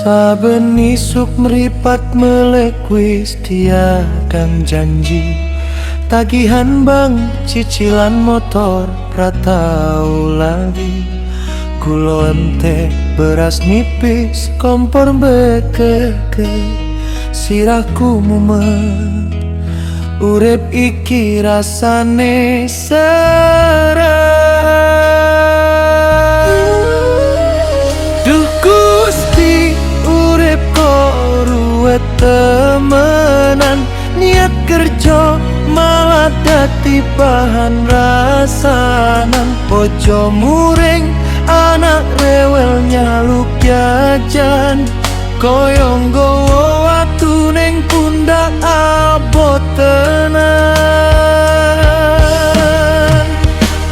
Saben isuk meripat melek wis tiadang janji. Tagihan bang cicilan motor pratau lagi. Kulo entek beras nipis kompor bekeke. Sirahku mumet urip iki rasane serem. Duh Gusti urip kok ruwet temenan. Niat kerja malah dadi bahan rasanan. Bojo muring anak rewel nyaluk jajan. Koyong gowo watu ning pundak abot tenan.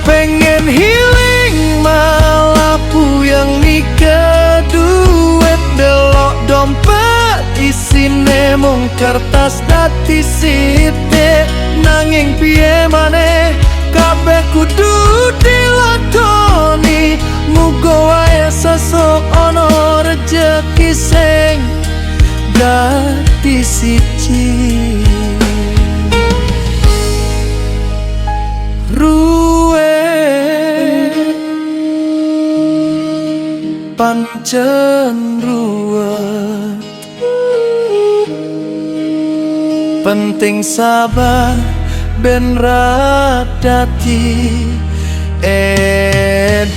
Pengen healing malah puyeng mikir duit. Delok dompet isine mung kertas dadi sithik. Nanging piye maneh kabeh kudu dilakoni. Muga wae sesuk ana rejeki sing dadi siji. Ruwet pancen ruwet, penting sabar ben ra dadi edan.